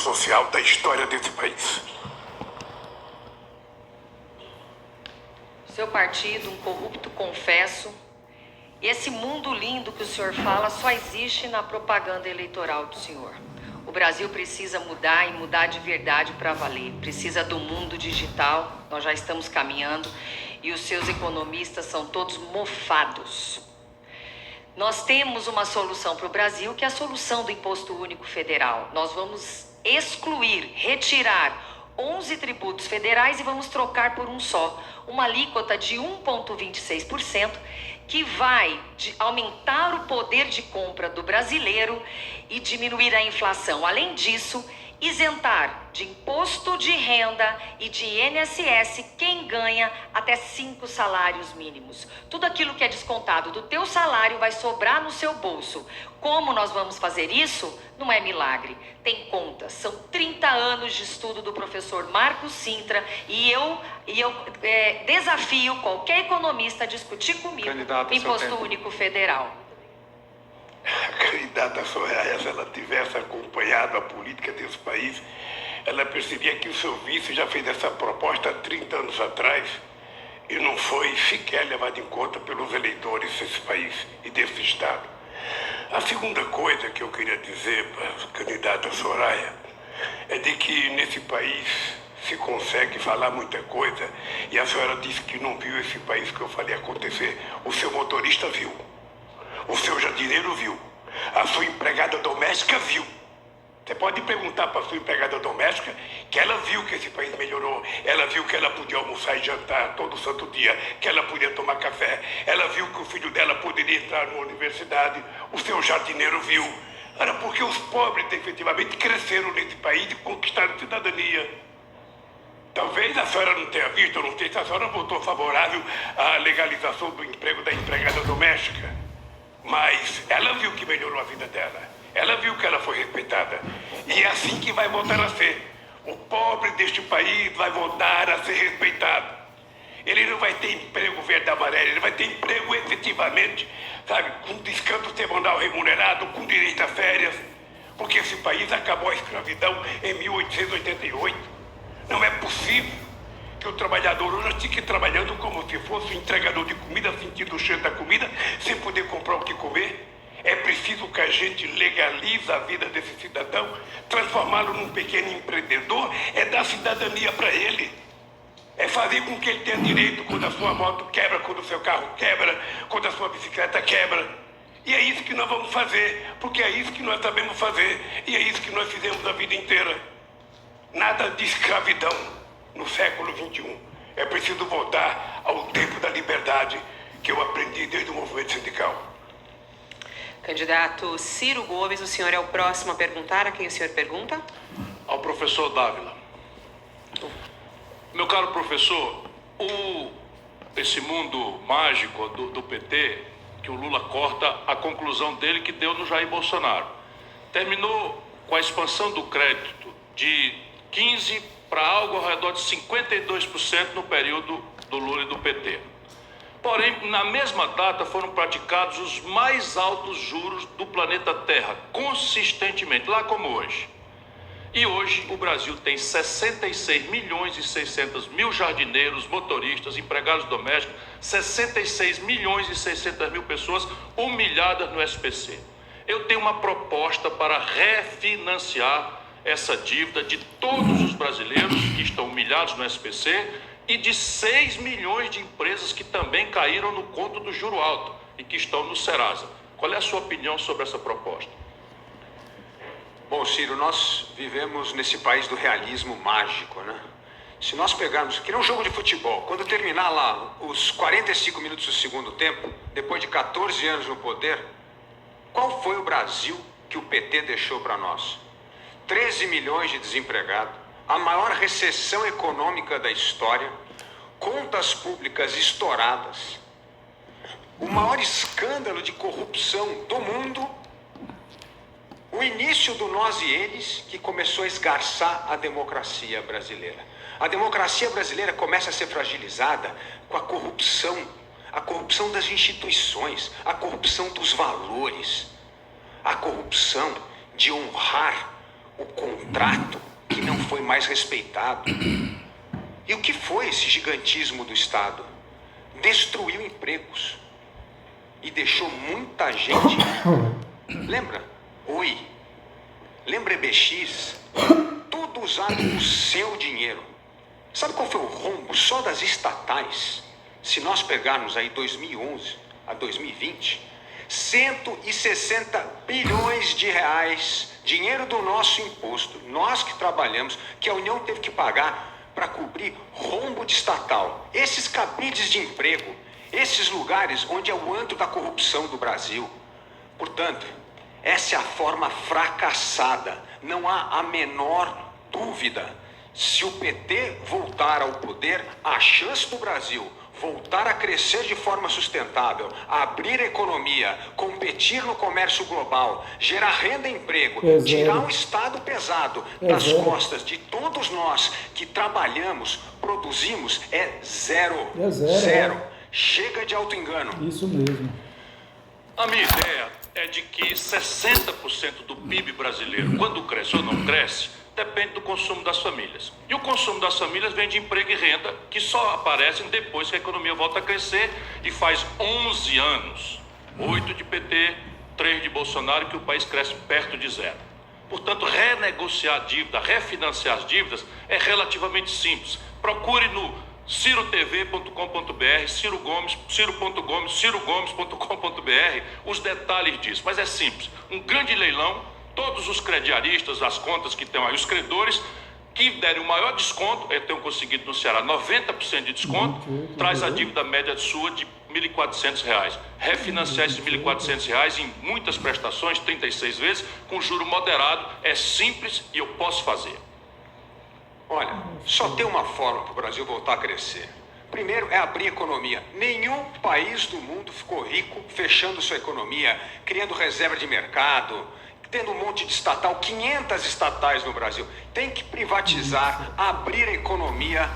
social da história desse país. Seu partido, um corrupto confesso. E esse mundo lindo que o senhor fala só existe na propaganda eleitoral do senhor. O Brasil precisa mudar e mudar de verdade para valer. Precisa do mundo digital, nós já estamos caminhando. E os seus economistas são todos mofados. Nós temos uma solução para o Brasil, que é a solução do Imposto Único Federal. Nós vamos excluir, retirar 11 tributos federais e vamos trocar por um só. Uma alíquota de 1,26%, que vai aumentar o poder de compra do brasileiro e diminuir a inflação. Além disso, isentar de imposto de renda e de INSS quem ganha até 5 salários mínimos. Tudo aquilo que é descontado do teu salário vai sobrar no seu bolso. Como nós vamos fazer isso? Não é milagre. Tem contas. São 30 anos de estudo do professor Marcos Sintra e eu desafio qualquer economista a discutir comigo o Imposto Único Federal. A candidata Soraya, se ela tivesse acompanhado a política desse país, ela percebia que o seu vice já fez essa proposta há 30 anos atrás e não foi sequer levado em conta pelos eleitores desse país e desse estado. A segunda coisa que eu queria dizer para a candidata Soraya é de que nesse país se consegue falar muita coisa e a senhora disse que não viu esse país que eu falei acontecer. O seu motorista viu. O seu jardineiro viu. A sua empregada doméstica viu. Você pode perguntar para a sua empregada doméstica que ela viu que esse país melhorou. Ela viu que ela podia almoçar e jantar todo santo dia, que ela podia tomar café. Ela viu que o filho dela poderia entrar numa universidade. O seu jardineiro viu. Era porque os pobres efetivamente cresceram nesse país e conquistaram cidadania. Talvez a senhora não tenha visto, eu não sei se a senhora votou favorável à legalização do emprego da empregada doméstica. Mas ela viu que melhorou a vida dela. Ela viu que ela foi respeitada. E é assim que vai voltar a ser. O pobre deste país vai voltar a ser respeitado. Ele não vai ter emprego verde e amarelo, ele vai ter emprego efetivamente, sabe, com descanso semanal remunerado, com direito a férias. Porque esse país acabou a escravidão em 1888. Não é possível que o trabalhador hoje fique trabalhando como se fosse um entregador de comida, sentindo o cheiro da comida, sem poder comprar o que comer. É preciso que a gente legalize a vida desse cidadão, transformá-lo num pequeno empreendedor, é dar cidadania para ele. É fazer com que ele tenha direito quando a sua moto quebra, quando o seu carro quebra, quando a sua bicicleta quebra. E é isso que nós vamos fazer, porque é isso que nós sabemos fazer, e é isso que nós fizemos a vida inteira. Nada de escravidão no século XXI. É preciso voltar ao tempo da liberdade que eu aprendi desde o movimento sindical. Candidato Ciro Gomes, o senhor é o próximo a perguntar. A quem o senhor pergunta? Ao professor Dávila. Meu caro professor, esse mundo mágico do PT, que o Lula corta a conclusão dele que deu no Jair Bolsonaro, terminou com a expansão do crédito de 15% para algo ao redor de 52% no período do Lula e do PT. Porém, na mesma data foram praticados os mais altos juros do planeta Terra, consistentemente, lá como hoje. E hoje o Brasil tem 66 milhões e 600 mil jardineiros, motoristas, empregados domésticos, 66 milhões e 600 mil pessoas humilhadas no SPC. Eu tenho uma proposta para refinanciar essa dívida de todos os brasileiros que estão humilhados no SPC e de 6 milhões de empresas que também caíram no conto do juro alto e que estão no Serasa. Qual é a sua opinião sobre essa proposta? Bom, Ciro, nós vivemos nesse país do realismo mágico, né? Se nós pegarmos, que nem um jogo de futebol, quando terminar lá os 45 minutos do segundo tempo, depois de 14 anos no poder, qual foi o Brasil que o PT deixou para nós? 13 milhões de desempregados, a maior recessão econômica da história, contas públicas estouradas, o maior escândalo de corrupção do mundo, o início do nós e eles que começou a esgarçar a democracia brasileira. A democracia brasileira começa a ser fragilizada com a corrupção das instituições, a corrupção dos valores, a corrupção de honrar o contrato que não foi mais respeitado. E o que foi esse gigantismo do Estado? Destruiu empregos e deixou muita gente. Lembra? Oi. Lembra EBX? Tudo usado o seu dinheiro. Sabe qual foi o rombo só das estatais? Se nós pegarmos aí 2011 a 2020, 160 bilhões de reais, dinheiro do nosso imposto, nós que trabalhamos, que a União teve que pagar para cobrir rombo de estatal. Esses cabides de emprego, esses lugares onde é o antro da corrupção do Brasil. Portanto, essa é a forma fracassada, não há a menor dúvida. Se o PT voltar ao poder, a chance do Brasil voltar a crescer de forma sustentável, abrir a economia, competir no comércio global, gerar renda e emprego, tirar um Estado pesado das costas de todos nós que trabalhamos, produzimos, é zero. Zero. Chega de auto-engano. Isso mesmo. A minha ideia é de que 60% do PIB brasileiro, quando cresce ou não cresce, depende do consumo das famílias. E o consumo das famílias vem de emprego e renda, que só aparecem depois que a economia volta a crescer, e faz 11 anos, 8 de PT, 3 de Bolsonaro, que o país cresce perto de zero. Portanto, renegociar a dívida, refinanciar as dívidas é relativamente simples. Procure no cirotv.com.br, Ciro Gomes, ciro.gomes, cirogomes.com.br, os detalhes disso. Mas é simples, um grande leilão, todos os crediaristas, as contas que estão aí, os credores, que derem o maior desconto, eu tenho conseguido no Ceará 90% de desconto, traz a dívida média sua de R$ 1.400. Refinanciar esses R$ 1.400 em muitas prestações, 36 vezes, com juro moderado, é simples e eu posso fazer. Olha, só tem uma forma para o Brasil voltar a crescer. Primeiro é abrir a economia. Nenhum país do mundo ficou rico fechando sua economia, criando reserva de mercado, tendo um monte de estatal, 500 estatais no Brasil. Tem que privatizar, abrir a economia,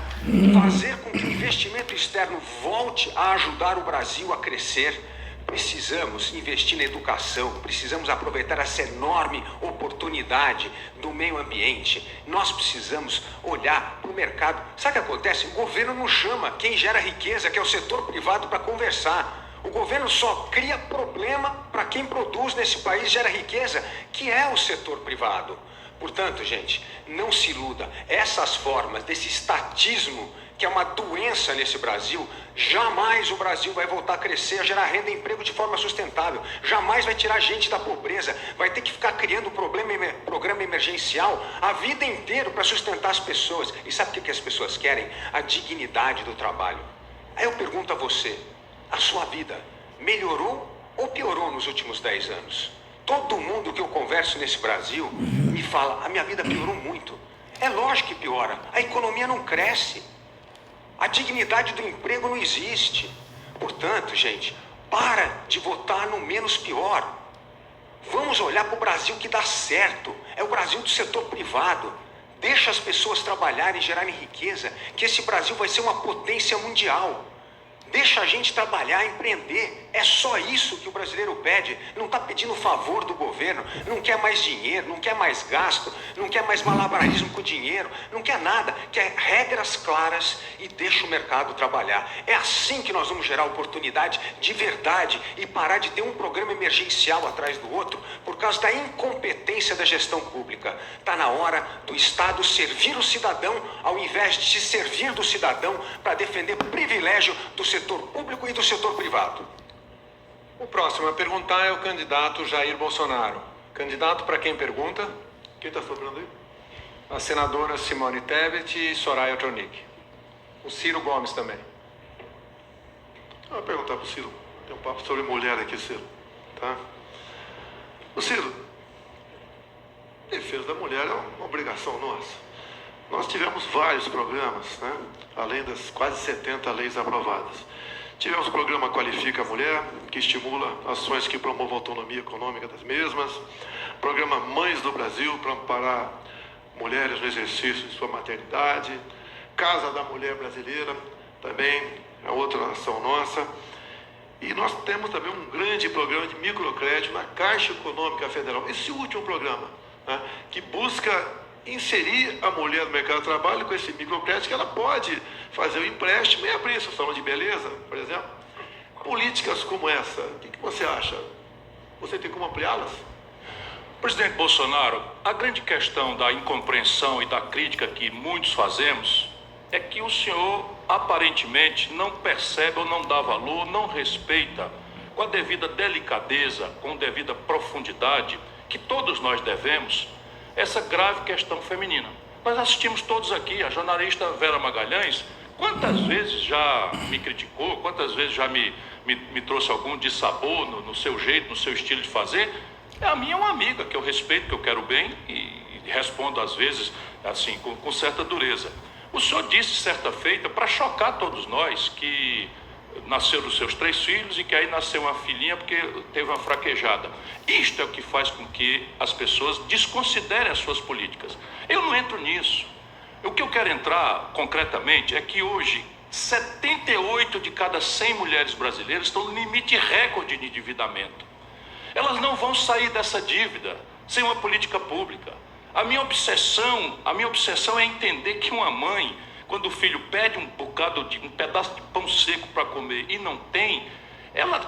fazer com que o investimento externo volte a ajudar o Brasil a crescer. Precisamos investir na educação, precisamos aproveitar essa enorme oportunidade do meio ambiente. Nós precisamos olhar para o mercado. Sabe o que acontece? O governo não chama quem gera riqueza, que é o setor privado, para conversar. O governo só cria problema para quem produz nesse país e gera riqueza, que é o setor privado. Portanto, gente, não se iluda. Essas formas desse estatismo, que é uma doença nesse Brasil, jamais o Brasil vai voltar a crescer, a gerar renda e emprego de forma sustentável. Jamais vai tirar gente da pobreza. Vai ter que ficar criando programa emergencial a vida inteira para sustentar as pessoas. E sabe o que as pessoas querem? A dignidade do trabalho. Aí eu pergunto a você, a sua vida melhorou ou piorou nos últimos 10 anos? Todo mundo que eu converso nesse Brasil me fala, a minha vida piorou muito. É lógico que piora, a economia não cresce. A dignidade do emprego não existe. Portanto, gente, para de votar no menos pior. Vamos olhar para o Brasil que dá certo. É o Brasil do setor privado. Deixa as pessoas trabalharem e gerarem riqueza, que esse Brasil vai ser uma potência mundial. Deixa a gente trabalhar, empreender. É só isso que o brasileiro pede. Não está pedindo favor do governo. Não quer mais dinheiro, não quer mais gasto, não quer mais malabarismo com dinheiro, não quer nada. Quer regras claras e deixa o mercado trabalhar. É assim que nós vamos gerar oportunidade de verdade e parar de ter um programa emergencial atrás do outro por causa da incompetência da gestão pública. Está na hora do Estado servir o cidadão ao invés de se servir do cidadão para defender privilégio do setor público e do setor privado. O próximo a perguntar é o candidato Jair Bolsonaro. Candidato para quem pergunta? Quem está falando aí? A senadora Simone Tebet e Soraya Tronic. O Ciro Gomes também. Eu vou perguntar para o Ciro. Tem um papo sobre mulher aqui, Ciro. Tá? O Ciro, defesa da mulher é uma obrigação nossa. Nós tivemos vários programas, né? Além das quase 70 leis aprovadas. Tivemos o programa Qualifica a Mulher, que estimula ações que promovam a autonomia econômica das mesmas. Programa Mães do Brasil, para amparar mulheres no exercício de sua maternidade. Casa da Mulher Brasileira, também é outra ação nossa. E nós temos também um grande programa de microcrédito na Caixa Econômica Federal. Esse último programa né, que busca inserir a mulher no mercado de trabalho com esse microcrédito, que ela pode fazer o empréstimo e abrir seu salão de beleza, por exemplo. Políticas como essa, o que você acha? Você tem como ampliá-las? Presidente Bolsonaro, a grande questão da incompreensão e da crítica que muitos fazemos é que o senhor aparentemente não percebe ou não dá valor, não respeita com a devida delicadeza, com a devida profundidade que todos nós devemos essa grave questão feminina. Nós assistimos todos aqui, a jornalista Vera Magalhães, quantas vezes já me criticou, quantas vezes já me trouxe algum dissabor no seu jeito, no seu estilo de fazer. A minha é uma amiga que eu respeito, que eu quero bem e respondo às vezes assim com certa dureza. O senhor disse certa feita, para chocar todos nós, que nasceram os seus 3 filhos e que aí nasceu uma filhinha porque teve uma fraquejada. Isto é o que faz com que as pessoas desconsiderem as suas políticas. Eu não entro nisso. O que eu quero entrar concretamente é que hoje 78 de cada 100 mulheres brasileiras estão no limite recorde de endividamento. Elas não vão sair dessa dívida sem uma política pública. A minha obsessão é entender que uma mãe, quando o filho pede um pedaço de pão seco para comer e não tem, ela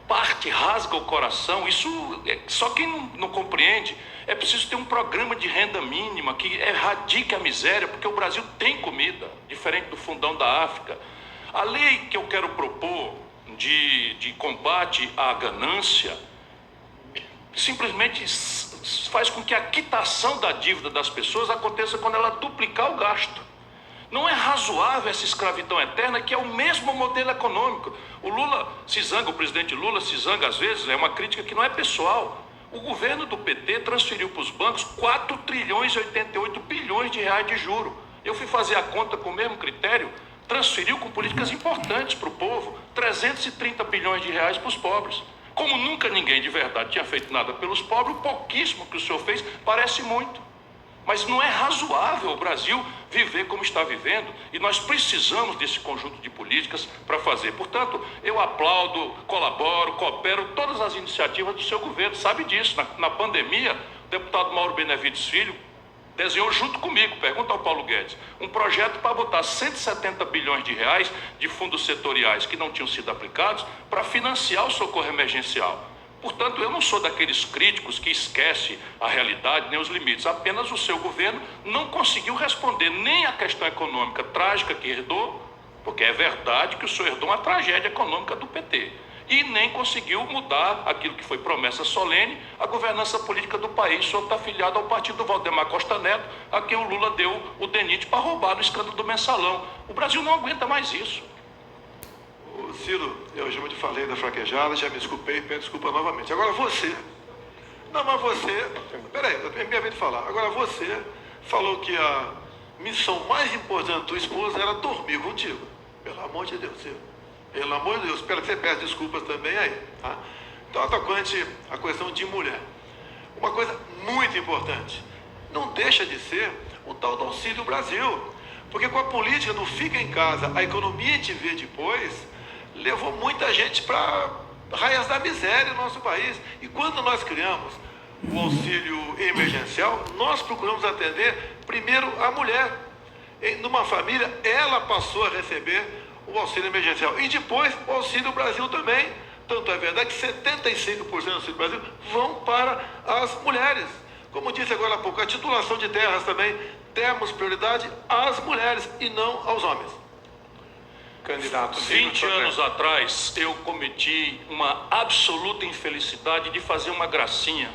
parte, rasga o coração. Isso só quem não compreende. É preciso ter um programa de renda mínima que erradique a miséria, porque o Brasil tem comida, diferente do fundão da África. A lei que eu quero propor de combate à ganância simplesmente faz com que a quitação da dívida das pessoas aconteça quando ela duplicar o gasto. Não é razoável essa escravidão eterna, que é o mesmo modelo econômico. O presidente Lula se zanga às vezes, é uma crítica que não é pessoal. O governo do PT transferiu para os bancos 4 trilhões e 88 bilhões de reais de juro. Eu fui fazer a conta com o mesmo critério, transferiu com políticas importantes para o povo, 330 bilhões de reais para os pobres. Como nunca ninguém de verdade tinha feito nada pelos pobres, o pouquíssimo que o senhor fez parece muito. Mas não é razoável o Brasil viver como está vivendo, e nós precisamos desse conjunto de políticas para fazer. Portanto, eu aplaudo, colaboro, coopero todas as iniciativas do seu governo, sabe disso. Na pandemia, o deputado Mauro Benevides Filho desenhou junto comigo, pergunta ao Paulo Guedes, um projeto para botar 170 bilhões de reais de fundos setoriais que não tinham sido aplicados para financiar o socorro emergencial. Portanto, eu não sou daqueles críticos que esquece a realidade nem os limites. Apenas o seu governo não conseguiu responder nem à questão econômica trágica que herdou, porque é verdade que o senhor herdou uma tragédia econômica do PT, e nem conseguiu mudar aquilo que foi promessa solene, a governança política do país. O senhor está afiliado ao partido do Valdemar Costa Neto, a quem o Lula deu o DENIT para roubar no escândalo do Mensalão. O Brasil não aguenta mais isso. Ciro, eu já te falei da fraquejada, já me desculpei, peço desculpa novamente. Agora você... Não, mas você... Peraí, é minha vez de falar. Agora você falou que a missão mais importante da tua esposa era dormir contigo. Pelo amor de Deus, Ciro. Pelo amor de Deus. Espero que você peça desculpas também aí, tá? Então, tocante a questão de mulher. Uma coisa muito importante. Não deixa de ser o tal do Auxílio Brasil. Porque com a política do fica em casa, a economia te vê depois... levou muita gente para raias da miséria no nosso país. E quando nós criamos o auxílio emergencial, nós procuramos atender primeiro a mulher. Numa família, ela passou a receber o auxílio emergencial. E depois o Auxílio Brasil também. Tanto é verdade que 75% do Auxílio Brasil vão para as mulheres. Como disse agora há pouco, a titulação de terras também, temos prioridade às mulheres e não aos homens. Candidato. 20 anos atrás, eu cometi uma absoluta infelicidade de fazer uma gracinha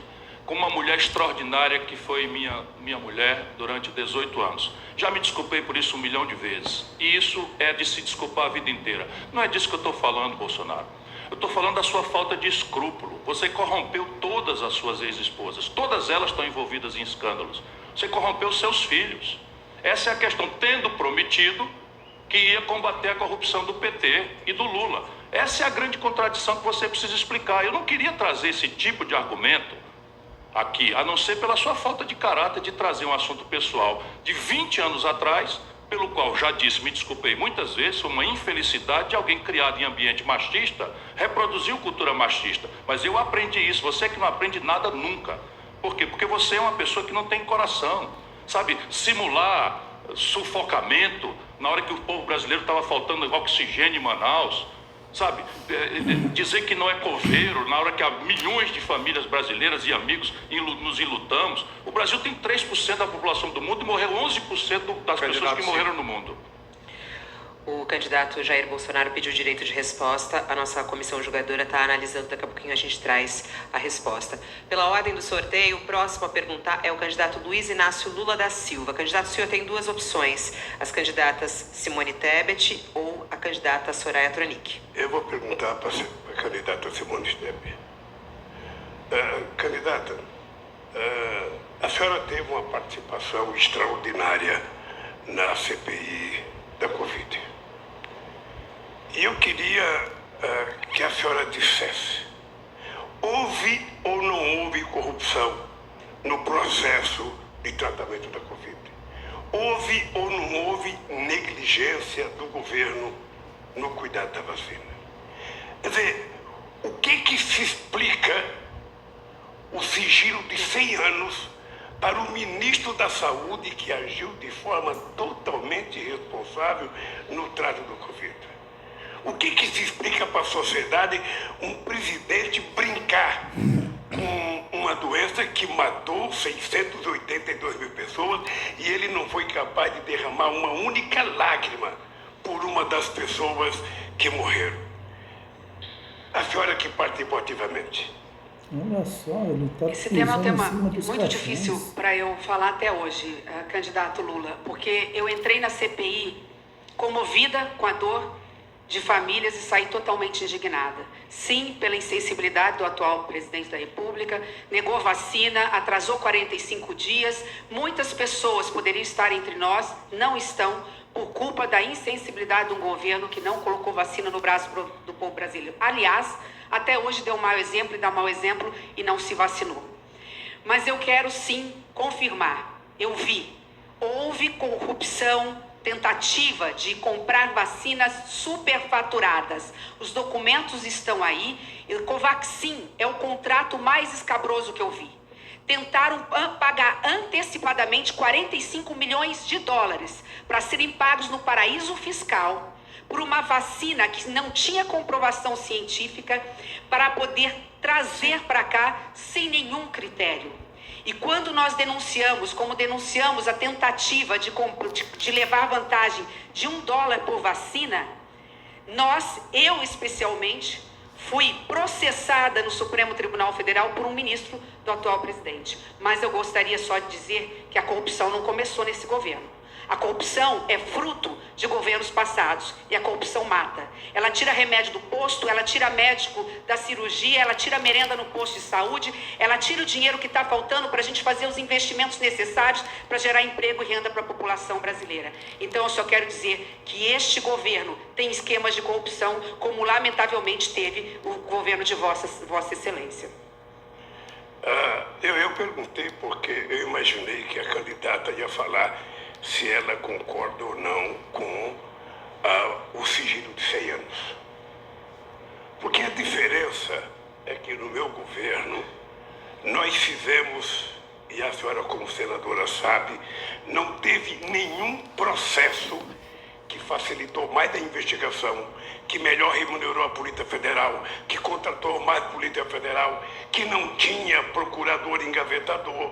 com uma mulher extraordinária que foi minha mulher durante 18 anos. Já me desculpei por isso 1 milhão de vezes. E isso é de se desculpar a vida inteira. Não é disso que eu estou falando, Bolsonaro. Eu estou falando da sua falta de escrúpulo. Você corrompeu todas as suas ex-esposas. Todas elas estão envolvidas em escândalos. Você corrompeu seus filhos. Essa é a questão. Tendo prometido que ia combater a corrupção do PT e do Lula. Essa é a grande contradição que você precisa explicar. Eu não queria trazer esse tipo de argumento aqui, a não ser pela sua falta de caráter de trazer um assunto pessoal de 20 anos atrás, pelo qual já disse, me desculpei muitas vezes, foi uma infelicidade de alguém criado em ambiente machista, reproduziu cultura machista. Mas eu aprendi isso, você que não aprende nada nunca. Por quê? Porque você é uma pessoa que não tem coração. Sabe, simular sufocamento na hora que o povo brasileiro estava faltando oxigênio em Manaus. Sabe, dizer que não é coveiro na hora que há milhões de famílias brasileiras e amigos nos enlutamos. O Brasil tem 3% da população do mundo e morreu 11% das pessoas que morreram no mundo. O candidato Jair Bolsonaro pediu direito de resposta. A nossa comissão julgadora está analisando, daqui a pouquinho a gente traz a resposta. Pela ordem do sorteio, o próximo a perguntar é o candidato Luiz Inácio Lula da Silva. Candidato, o senhor tem duas opções: as candidatas Simone Tebet ou a candidata Soraya Tronic. Eu vou perguntar para a candidata Simone Tebet. Candidata, a senhora teve uma participação extraordinária na CPI da Covid. E eu queria que a senhora dissesse: houve ou não houve corrupção no processo de tratamento da Covid? Houve ou não houve negligência do governo no cuidado da vacina? Quer dizer, o que se explica o sigilo de 100 anos para o ministro da Saúde, que agiu de forma totalmente irresponsável no trato do Covid? O que se explica para a sociedade um presidente brincar com uma doença que matou 682 mil pessoas e ele não foi capaz de derramar uma única lágrima por uma das pessoas que morreram? A senhora que participou ativamente. Olha só, ele está Esse tema é um tema muito difícil para eu falar até hoje, candidato Lula, porque eu entrei na CPI comovida com a dor de famílias e saí totalmente indignada. Sim, pela insensibilidade do atual presidente da República, negou vacina, atrasou 45 dias, muitas pessoas poderiam estar entre nós, não estão, por culpa da insensibilidade de um governo que não colocou vacina no braço do povo brasileiro. Aliás, até hoje deu um mau exemplo e dá mau exemplo e não se vacinou. Mas eu quero sim confirmar, eu vi, houve corrupção, tentativa de comprar vacinas superfaturadas. Os documentos estão aí. O Covaxin é o contrato mais escabroso que eu vi. Tentaram pagar antecipadamente 45 milhões de dólares para serem pagos no paraíso fiscal por uma vacina que não tinha comprovação científica para poder trazer para cá sem nenhum critério. E quando nós denunciamos, como denunciamos a tentativa de levar vantagem de $1 por vacina, eu especialmente, fui processada no Supremo Tribunal Federal por um ministro do atual presidente. Mas eu gostaria só de dizer que a corrupção não começou nesse governo. A corrupção é fruto de governos passados e a corrupção mata. Ela tira remédio do posto, ela tira médico da cirurgia, ela tira merenda no posto de saúde, ela tira o dinheiro que está faltando para a gente fazer os investimentos necessários para gerar emprego e renda para a população brasileira. Então eu só quero dizer que este governo tem esquemas de corrupção, como lamentavelmente teve o governo de Vossa Excelência. Eu perguntei porque eu imaginei que a candidata ia falar se ela concorda ou não com o sigilo de 100 anos. Porque a diferença é que no meu governo nós fizemos, e a senhora como senadora sabe, não teve nenhum processo que facilitou mais a investigação, que melhor remunerou a Polícia Federal, que contratou mais Polícia Federal, que não tinha procurador engavetador.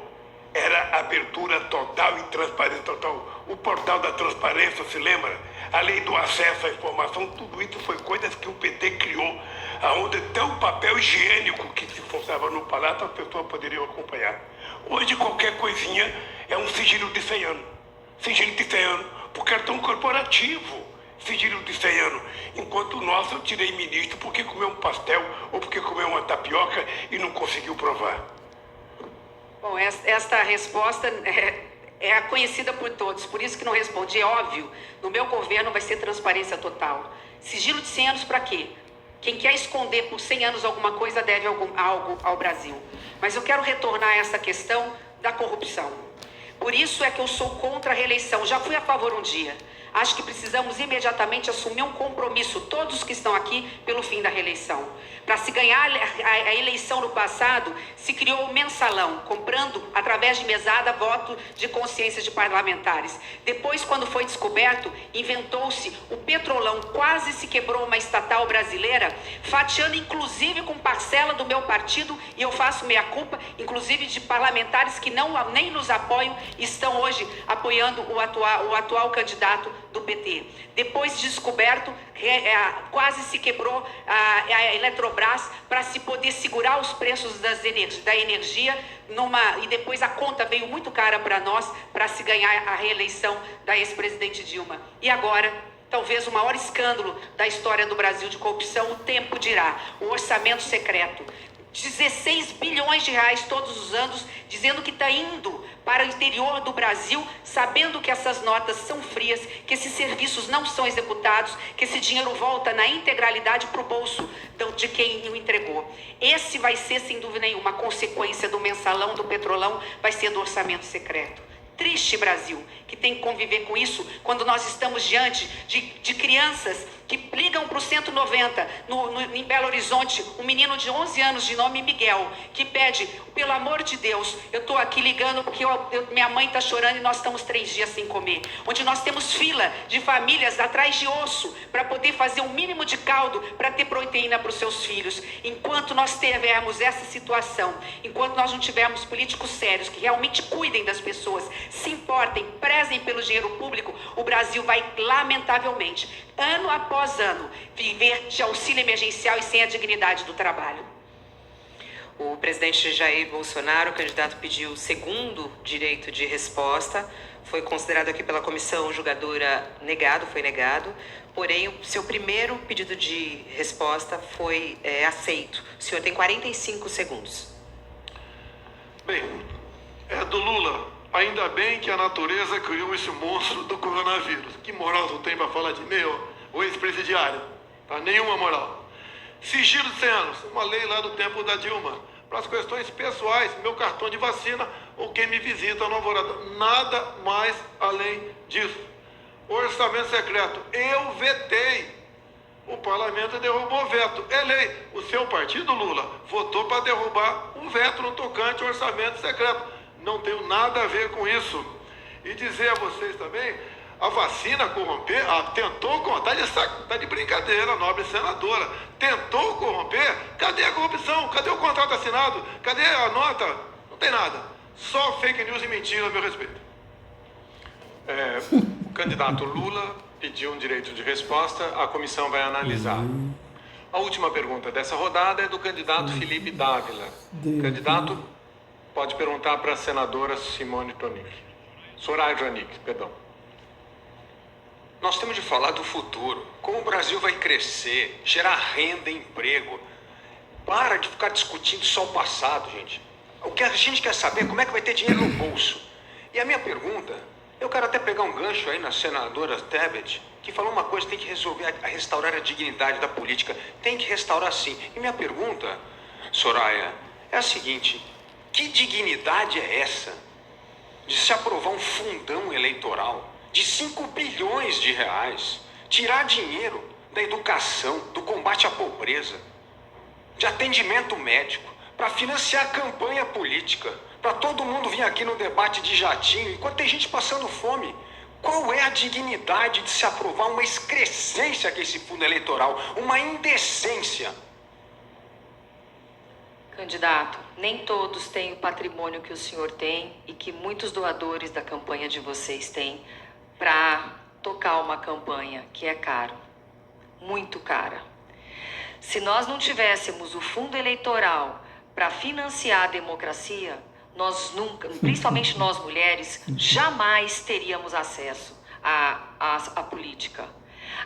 Era abertura total e transparência total. O portal da transparência, se lembra? A lei do acesso à informação, tudo isso foi coisas que o PT criou, aonde até o papel higiênico que se forçava no palácio, as pessoas poderiam acompanhar. Hoje qualquer coisinha é um sigilo de 100 anos. Sigilo de 100 anos, por cartão corporativo. Sigilo de 100 anos. Enquanto o nosso eu tirei ministro porque comeu um pastel ou porque comeu uma tapioca e não conseguiu provar. Bom, esta resposta é conhecida por todos, por isso que não respondi. É óbvio, no meu governo vai ser transparência total. Sigilo de 100 anos para quê? Quem quer esconder por 100 anos alguma coisa deve algo ao Brasil. Mas eu quero retornar a essa questão da corrupção. Por isso é que eu sou contra a reeleição. Já fui a favor um dia. acho que precisamos imediatamente assumir um compromisso, todos que estão aqui, pelo fim da reeleição. Para se ganhar a eleição no passado, se criou o mensalão, comprando, através de mesada, voto de consciência de parlamentares. Depois, quando foi descoberto, inventou-se o Petrolão, quase se quebrou uma estatal brasileira, fatiando inclusive com parcela do meu partido, e eu faço meia-culpa, inclusive de parlamentares que nem nos apoiam, estão hoje apoiando o atual candidato do PT. Depois de descoberto, quase se quebrou a Eletrobras para se poder segurar os preços da energia, e depois a conta veio muito cara para nós, para se ganhar a reeleição da ex-presidente Dilma. E agora, talvez o maior escândalo da história do Brasil de corrupção, o tempo dirá, o orçamento secreto. 16 bilhões de reais todos os anos, dizendo que está indo para o interior do Brasil, sabendo que essas notas são frias, que esses serviços não são executados, que esse dinheiro volta na integralidade para o bolso de quem o entregou. Esse vai ser, sem dúvida nenhuma, a consequência do mensalão, do Petrolão, vai ser do orçamento secreto. Triste Brasil, que tem que conviver com isso quando nós estamos diante de crianças que ligam para o 190 em Belo Horizonte, um menino de 11 anos de nome Miguel, que pede, pelo amor de Deus, eu estou aqui ligando porque minha mãe está chorando e nós estamos 3 dias sem comer. Onde nós temos fila de famílias atrás de osso para poder fazer um mínimo de caldo para ter proteína para os seus filhos. Enquanto nós tivermos essa situação, enquanto nós não tivermos políticos sérios que realmente cuidem das pessoas, se importem, prezem pelo dinheiro público, o Brasil vai, lamentavelmente, ano após ano, viver de auxílio emergencial e sem a dignidade do trabalho. O presidente Jair Bolsonaro, o candidato, pediu o segundo direito de resposta. Foi considerado aqui pela comissão julgadora foi negado. Porém, o seu primeiro pedido de resposta foi aceito. O senhor tem 45 segundos. Bem, do Lula. Ainda bem que a natureza criou esse monstro do coronavírus. Que moral tu tem para falar de mim, o ex-presidiário? Tá? Nenhuma moral. Sigilo de 100 anos, uma lei lá do tempo da Dilma. Para as questões pessoais, meu cartão de vacina ou quem me visita no Alvorada. Nada mais além disso. Orçamento secreto, eu vetei. O parlamento derrubou o veto. É lei. O seu partido, Lula, votou para derrubar o veto no tocante ao orçamento secreto. Não tenho nada a ver com isso. E dizer a vocês também, a vacina corromper, tentou corromper, tá de brincadeira, nobre senadora. Tentou corromper, cadê a corrupção? Cadê o contrato assinado? Cadê a nota? Não tem nada. Só fake news e mentira a meu respeito. O candidato Lula pediu um direito de resposta, a comissão vai analisar. A última pergunta dessa rodada é do candidato Felipe Dávila. Candidato, pode perguntar para a senadora Simone Tonic. Soraya Tronic, perdão. Nós temos de falar do futuro, como o Brasil vai crescer, gerar renda e emprego. Para de ficar discutindo só o passado, gente. O que a gente quer saber é como é que vai ter dinheiro no bolso. E a minha pergunta, eu quero até pegar um gancho aí na senadora Tebet, que falou uma coisa, tem que resolver, restaurar a dignidade da política. Tem que restaurar sim. E minha pergunta, Soraya, é a seguinte: que dignidade é essa de se aprovar um fundão eleitoral de 5 bilhões de reais, tirar dinheiro da educação, do combate à pobreza, de atendimento médico, para financiar a campanha política, para todo mundo vir aqui no debate de jatinho, enquanto tem gente passando fome? Qual é a dignidade de se aprovar uma excrescência que esse fundo eleitoral, uma indecência? Candidato, nem todos têm o patrimônio que o senhor tem e que muitos doadores da campanha de vocês têm para tocar uma campanha que é caro, muito cara. Se nós não tivéssemos o fundo eleitoral para financiar a democracia, nós nunca, principalmente nós mulheres, jamais teríamos acesso à política.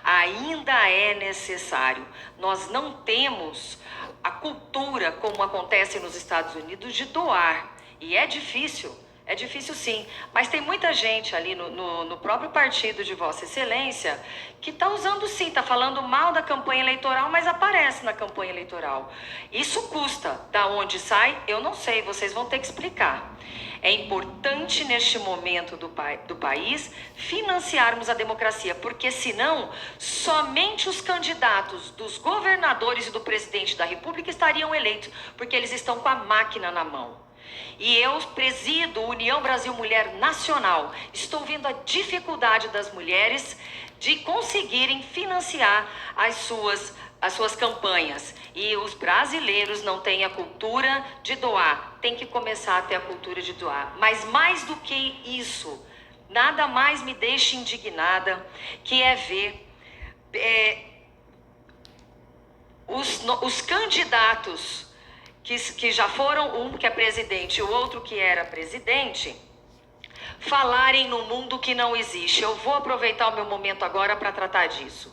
Ainda é necessário. Nós não temos a cultura, como acontece nos Estados Unidos, de doar. E é difícil É difícil sim, mas tem muita gente ali no próprio partido de Vossa Excelência que está usando sim, está falando mal da campanha eleitoral, mas aparece na campanha eleitoral. Isso custa. Da onde sai, eu não sei, vocês vão ter que explicar. É importante neste momento do país financiarmos a democracia, porque senão somente os candidatos dos governadores e do presidente da República estariam eleitos, porque eles estão com a máquina na mão. E eu presido União Brasil Mulher Nacional. Estou vendo a dificuldade das mulheres de conseguirem financiar as suas campanhas. E os brasileiros não têm a cultura de doar. Tem que começar a ter a cultura de doar. Mas mais do que isso, nada mais me deixa indignada que é ver os candidatos que já foram, um que é presidente e o outro que era presidente, falarem no mundo que não existe. Eu vou aproveitar o meu momento agora para tratar disso.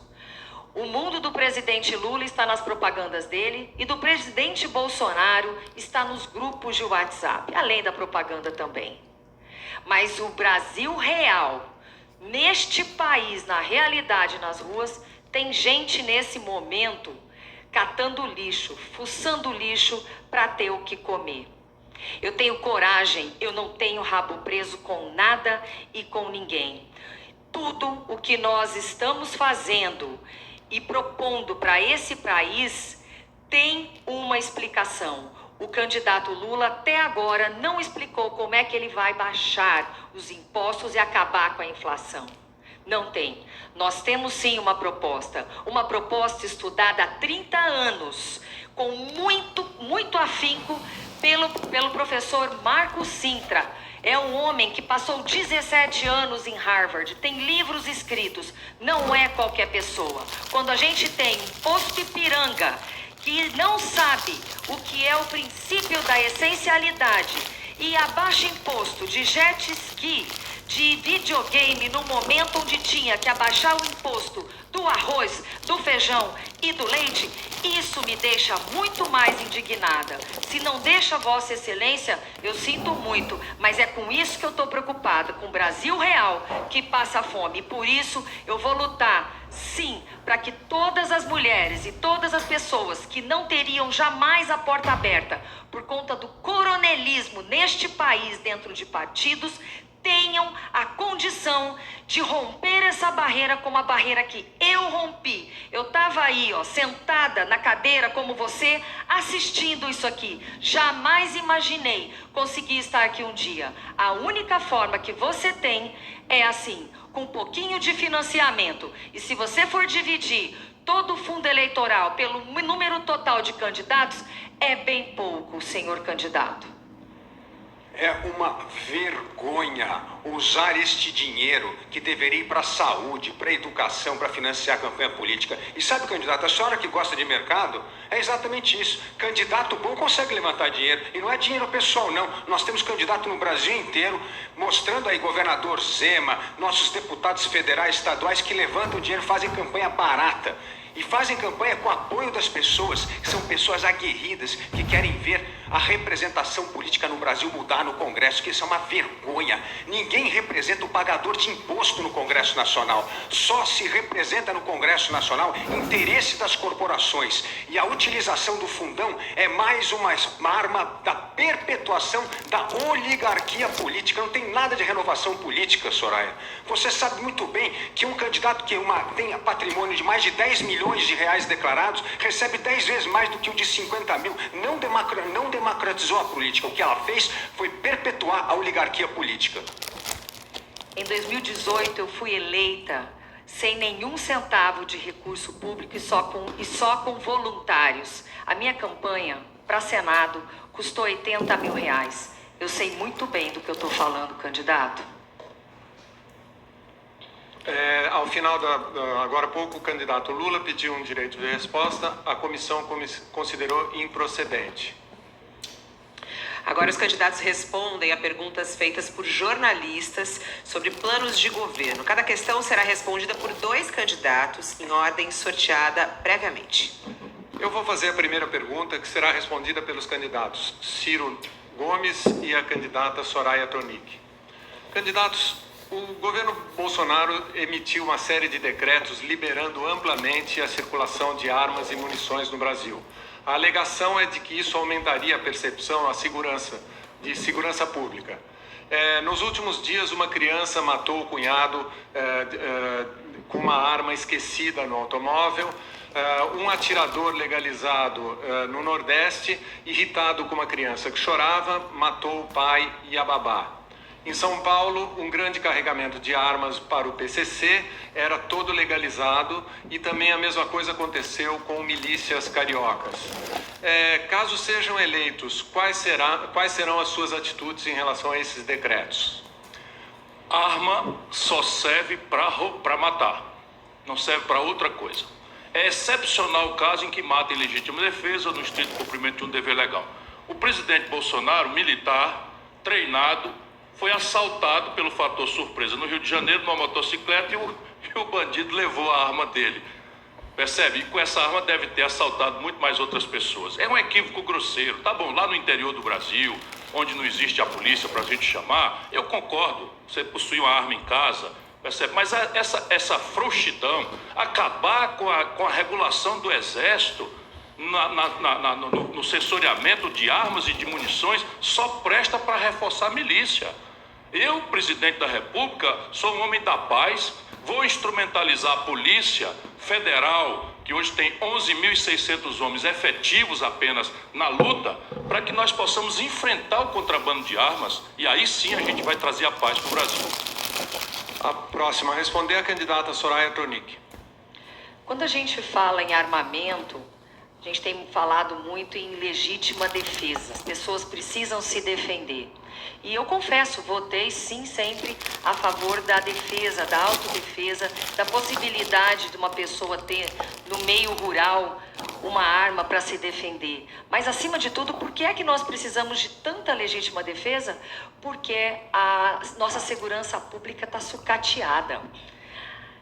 O mundo do presidente Lula está nas propagandas dele e do presidente Bolsonaro está nos grupos de WhatsApp, além da propaganda também. Mas o Brasil real, neste país, na realidade, nas ruas, tem gente nesse momento catando lixo, fuçando lixo para ter o que comer. Eu tenho coragem, eu não tenho rabo preso com nada e com ninguém. Tudo o que nós estamos fazendo e propondo para esse país tem uma explicação. O candidato Lula até agora não explicou como é que ele vai baixar os impostos e acabar com a inflação. Não tem. Nós temos sim uma proposta estudada há 30 anos, com muito afinco pelo professor Marco Sintra. É um homem que passou 17 anos em Harvard, tem livros escritos, não é qualquer pessoa. Quando a gente tem um posto Ipiranga que não sabe o que é o princípio da essencialidade e abaixa imposto de jet ski, de videogame, no momento onde tinha que abaixar o imposto do arroz, do feijão e do leite, isso me deixa muito mais indignada. Se não deixa Vossa Excelência, eu sinto muito, mas é com isso que eu estou preocupada, com o Brasil real que passa fome. E por isso eu vou lutar, sim, para que todas as mulheres e todas as pessoas que não teriam jamais a porta aberta por conta do coronelismo neste país dentro de partidos, tenham a condição de romper essa barreira como a barreira que eu rompi. Eu estava aí, sentada na cadeira como você, assistindo isso aqui. Jamais imaginei conseguir estar aqui um dia. A única forma que você tem é assim, com um pouquinho de financiamento. E se você for dividir todo o fundo eleitoral pelo número total de candidatos, é bem pouco, senhor candidato. É uma vergonha usar este dinheiro que deveria ir para a saúde, para a educação, para financiar a campanha política. E sabe, candidato, a senhora que gosta de mercado, é exatamente isso. Candidato bom consegue levantar dinheiro. E não é dinheiro pessoal, não. Nós temos candidato no Brasil inteiro, mostrando aí governador Zema, nossos deputados federais, estaduais, que levantam dinheiro, fazem campanha barata. E fazem campanha com apoio das pessoas, que são pessoas aguerridas, que querem ver a representação política no Brasil mudar no Congresso, que isso é uma vergonha. Ninguém representa o pagador de imposto no Congresso Nacional. Só se representa no Congresso Nacional interesse das corporações. E a utilização do fundão é mais uma arma da perpetuação da oligarquia política. Não tem nada de renovação política, Soraya. Você sabe muito bem que um candidato que tem patrimônio de mais de 10 milhões de reais declarados recebe 10 vezes mais do que o de 50 mil. Não democratizou a política. O que ela fez foi perpetuar a oligarquia política. Em 2018 eu fui eleita sem nenhum centavo de recurso público e só com voluntários. A minha campanha para Senado custou 80 mil reais. Eu sei muito bem do que eu estou falando, candidato. Ao final agora há pouco, o candidato Lula pediu um direito de resposta, a comissão considerou improcedente. Agora os candidatos respondem a perguntas feitas por jornalistas sobre planos de governo. Cada questão será respondida por 2 candidatos em ordem sorteada previamente. Eu vou fazer a primeira pergunta, que será respondida pelos candidatos Ciro Gomes e a candidata Soraya Tronic. Candidatos, o governo Bolsonaro emitiu uma série de decretos liberando amplamente a circulação de armas e munições no Brasil. A alegação é de que isso aumentaria a percepção, de segurança pública. Nos últimos dias, uma criança matou o cunhado com uma arma esquecida no automóvel. Um atirador legalizado no Nordeste, irritado com uma criança que chorava, matou o pai e a babá. Em São Paulo, um grande carregamento de armas para o PCC era todo legalizado e também a mesma coisa aconteceu com milícias cariocas. Caso sejam eleitos, quais serão as suas atitudes em relação a esses decretos? Arma só serve para matar, não serve para outra coisa. É excepcional o caso em que mata em legítima defesa ou no estrito cumprimento de um dever legal. O presidente Bolsonaro, militar, treinado, foi assaltado pelo fator surpresa no Rio de Janeiro numa motocicleta e o bandido levou a arma dele. Percebe? E com essa arma deve ter assaltado muito mais outras pessoas. É um equívoco grosseiro. Tá bom, lá no interior do Brasil, onde não existe a polícia para a gente chamar, eu concordo. Você possui uma arma em casa, percebe? Mas essa frouxidão, acabar com a regulação do Exército no sensoriamento de armas e de munições, só presta para reforçar a milícia. Eu, presidente da República, sou um homem da paz, vou instrumentalizar a Polícia Federal, que hoje tem 11.600 homens efetivos apenas na luta, para que nós possamos enfrentar o contrabando de armas e aí sim a gente vai trazer a paz para o Brasil. A próxima a responder é a candidata Soraya Tronic. Quando a gente fala em armamento, a gente tem falado muito em legítima defesa. As pessoas precisam se defender. E eu confesso, votei sim sempre a favor da defesa, da autodefesa, da possibilidade de uma pessoa ter no meio rural uma arma para se defender. Mas acima de tudo, por que é que nós precisamos de tanta legítima defesa? Porque a nossa segurança pública está sucateada.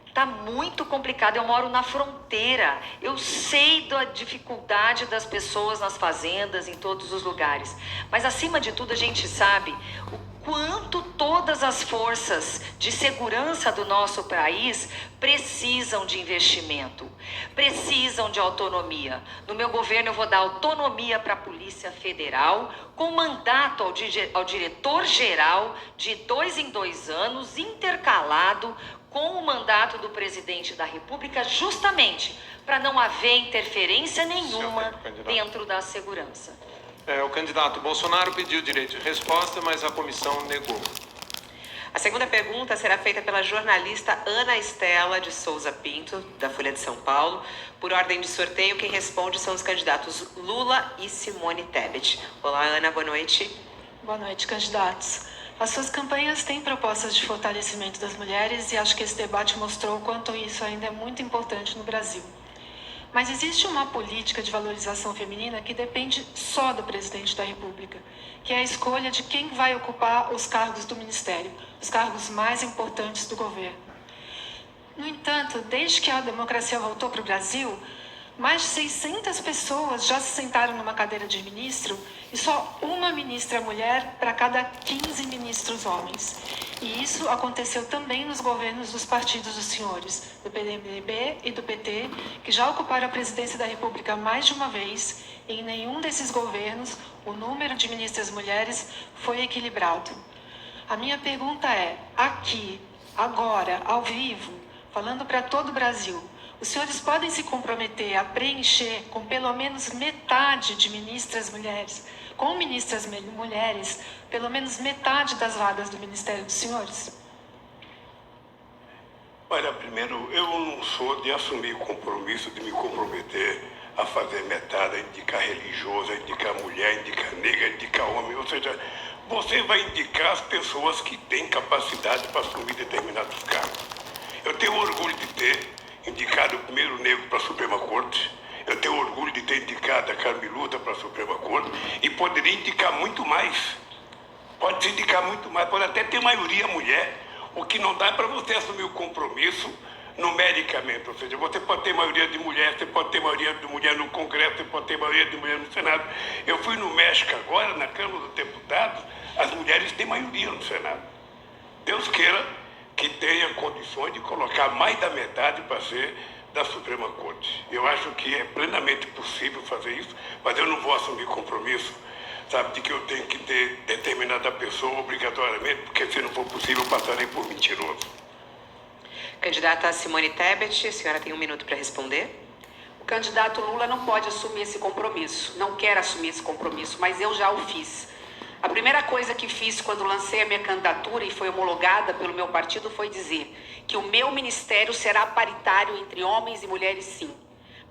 Está muito complicado, eu moro na fronteira, eu sei da dificuldade das pessoas nas fazendas, em todos os lugares. Mas acima de tudo a gente sabe o quanto todas as forças de segurança do nosso país precisam de investimento, precisam de autonomia. No meu governo eu vou dar autonomia para a Polícia Federal, com mandato ao diretor-geral de 2 em 2 anos, intercalado com o mandato do presidente da República, justamente para não haver interferência nenhuma dentro da segurança. O candidato Bolsonaro pediu direito de resposta, mas a comissão negou. A segunda pergunta será feita pela jornalista Ana Estela de Souza Pinto, da Folha de São Paulo. Por ordem de sorteio, quem responde são os candidatos Lula e Simone Tebet. Olá, Ana, boa noite. Boa noite, candidatos. As suas campanhas têm propostas de fortalecimento das mulheres e acho que esse debate mostrou o quanto isso ainda é muito importante no Brasil. Mas existe uma política de valorização feminina que depende só do presidente da República, que é a escolha de quem vai ocupar os cargos do ministério, os cargos mais importantes do governo. No entanto, desde que a democracia voltou para o Brasil, mais de 600 pessoas já se sentaram numa cadeira de ministro e só uma ministra mulher para cada 15 ministros homens. E isso aconteceu também nos governos dos partidos dos senhores, do PMDB e do PT, que já ocuparam a presidência da República mais de uma vez, e em nenhum desses governos o número de ministras mulheres foi equilibrado. A minha pergunta é, aqui, agora, ao vivo, falando para todo o Brasil, os senhores podem se comprometer a preencher com pelo menos metade de ministras mulheres, com ministras mulheres, pelo menos metade das vagas do Ministério dos Senhores? Olha, primeiro, eu não sou de assumir o compromisso de me comprometer a fazer metade, a indicar religioso, a indicar mulher, a indicar negra, a indicar homem. Ou seja, você vai indicar as pessoas que têm capacidade para assumir determinados cargos. Eu tenho orgulho de ter indicado o primeiro negro para a Suprema Corte. Eu tenho orgulho de ter indicado a Carmiluta para a Suprema Corte e poderia indicar muito mais. Pode se indicar muito mais, pode até ter maioria mulher. O que não dá é para você assumir o compromisso numericamente, ou seja, você pode ter maioria de mulher, você pode ter maioria de mulher no Congresso, você pode ter maioria de mulher no Senado. Eu fui no México agora, na Câmara dos Deputados, as mulheres têm maioria no Senado. Deus queira que tenha condições de colocar mais da metade para ser da Suprema Corte. Eu acho que é plenamente possível fazer isso, mas eu não vou assumir compromisso, sabe, de que eu tenho que ter determinada pessoa obrigatoriamente, porque se não for possível, eu passarei por mentiroso. Candidata Simone Tebet, a senhora tem 1 minuto para responder. O candidato Lula não pode assumir esse compromisso, não quer assumir esse compromisso, mas eu já o fiz. A primeira coisa que fiz quando lancei a minha candidatura e foi homologada pelo meu partido foi dizer que o meu ministério será paritário entre homens e mulheres, sim.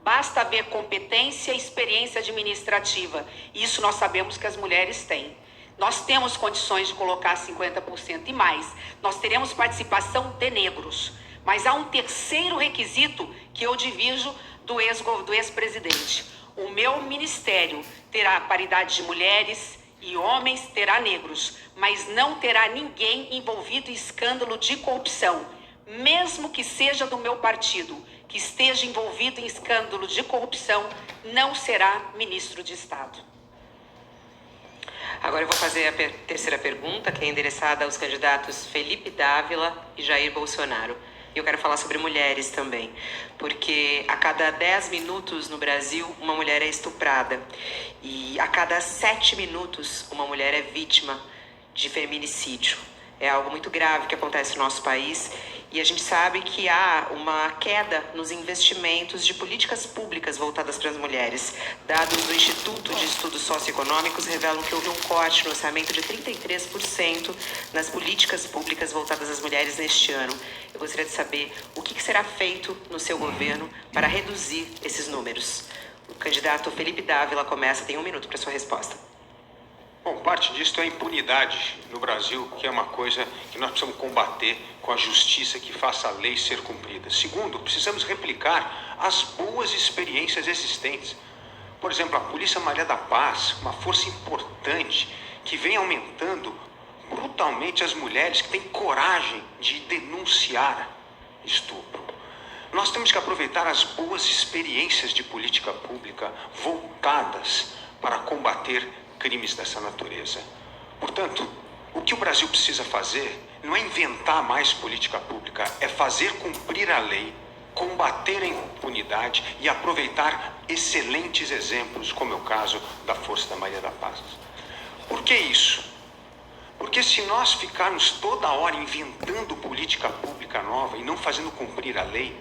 Basta haver competência e experiência administrativa. Isso nós sabemos que as mulheres têm. Nós temos condições de colocar 50% e mais. Nós teremos participação de negros. Mas há um terceiro requisito que eu divirjo do ex-presidente. O meu ministério terá paridade de mulheres e homens, terá negros, mas não terá ninguém envolvido em escândalo de corrupção, mesmo que seja do meu partido, que esteja envolvido em escândalo de corrupção, não será ministro de Estado. Agora eu vou fazer a terceira pergunta, que é endereçada aos candidatos Felipe Dávila e Jair Bolsonaro. E eu quero falar sobre mulheres também, porque a cada 10 minutos no Brasil, uma mulher é estuprada. E a cada 7 minutos, uma mulher é vítima de feminicídio. É algo muito grave que acontece no nosso país. E a gente sabe que há uma queda nos investimentos de políticas públicas voltadas para as mulheres. Dados do Instituto de Estudos Socioeconômicos revelam que houve um corte no orçamento de 33% nas políticas públicas voltadas às mulheres neste ano. Eu gostaria de saber o que será feito no seu governo para reduzir esses números. O candidato Felipe Dávila começa, tem 1 minuto para sua resposta. Bom, parte disso é a impunidade no Brasil, que é uma coisa que nós precisamos combater com a justiça que faça a lei ser cumprida. Segundo, precisamos replicar as boas experiências existentes. Por exemplo, a Polícia Maria da Paz, uma força importante que vem aumentando brutalmente as mulheres que têm coragem de denunciar estupro. Nós temos que aproveitar as boas experiências de política pública voltadas para combater crimes dessa natureza. Portanto, o que o Brasil precisa fazer não é inventar mais política pública, é fazer cumprir a lei, combater a impunidade e aproveitar excelentes exemplos, como é o caso da Força da Maria da Paz. Por que isso? Porque se nós ficarmos toda hora inventando política pública nova e não fazendo cumprir a lei,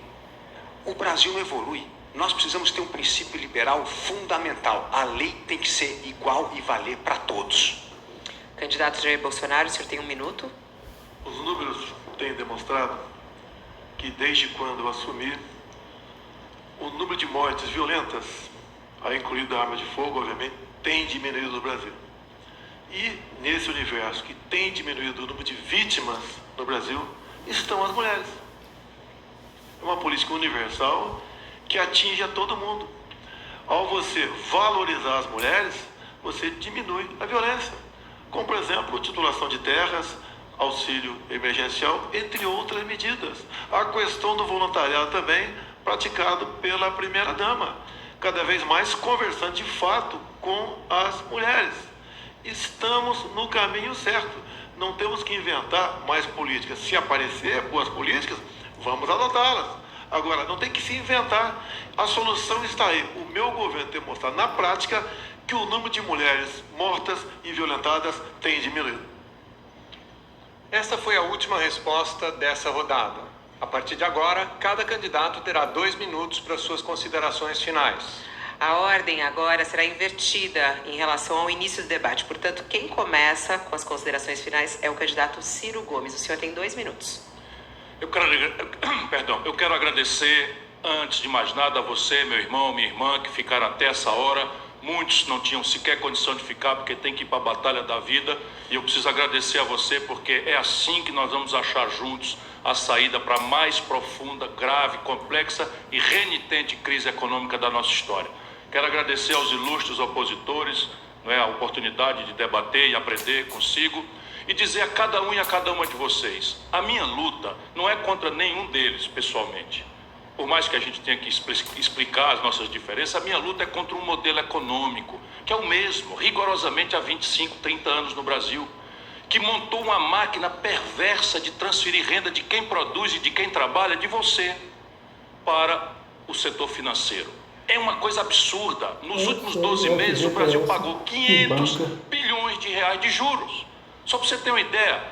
o Brasil não evolui. Nós precisamos ter um princípio liberal fundamental. A lei tem que ser igual e valer para todos. Candidato Jair Bolsonaro, o senhor tem 1 minuto. Os números têm demonstrado que desde quando eu assumi, o número de mortes violentas, a incluir a arma de fogo, obviamente, tem diminuído no Brasil. E nesse universo que tem diminuído o número de vítimas no Brasil, estão as mulheres. É uma política universal que atinge a todo mundo. Ao você valorizar as mulheres, você diminui a violência. Como, por exemplo, titulação de terras, auxílio emergencial, entre outras medidas. A questão do voluntariado também, praticado pela primeira-dama, cada vez mais conversando de fato com as mulheres. Estamos no caminho certo. Não temos que inventar mais políticas. Se aparecer boas políticas, vamos adotá-las. Agora, não tem que se inventar. A solução está aí. O meu governo tem mostrado na prática que o número de mulheres mortas e violentadas tem diminuído. Esta foi a última resposta dessa rodada. A partir de agora, cada candidato terá 2 minutos para suas considerações finais. A ordem agora será invertida em relação ao início do debate. Portanto, quem começa com as considerações finais é o candidato Ciro Gomes. O senhor tem 2 minutos. Eu quero agradecer, antes de mais nada, a você, meu irmão, minha irmã, que ficaram até essa hora. Muitos não tinham sequer condição de ficar porque tem que ir para a batalha da vida. E eu preciso agradecer a você porque é assim que nós vamos achar juntos a saída para a mais profunda, grave, complexa e renitente crise econômica da nossa história. Quero agradecer aos ilustres opositores, a oportunidade de debater e aprender consigo. e dizer a cada um e a cada uma de vocês: a minha luta não é contra nenhum deles pessoalmente. Por mais que a gente tenha que explicar as nossas diferenças, a minha luta é contra um modelo econômico, que é o mesmo, rigorosamente há 25, 30 anos no Brasil, que montou uma máquina perversa de transferir renda de quem produz e de quem trabalha, de você, para o setor financeiro. É uma coisa absurda. Nos últimos 12 meses, o Brasil pagou 500 bilhões de reais de juros. Só para você ter uma ideia,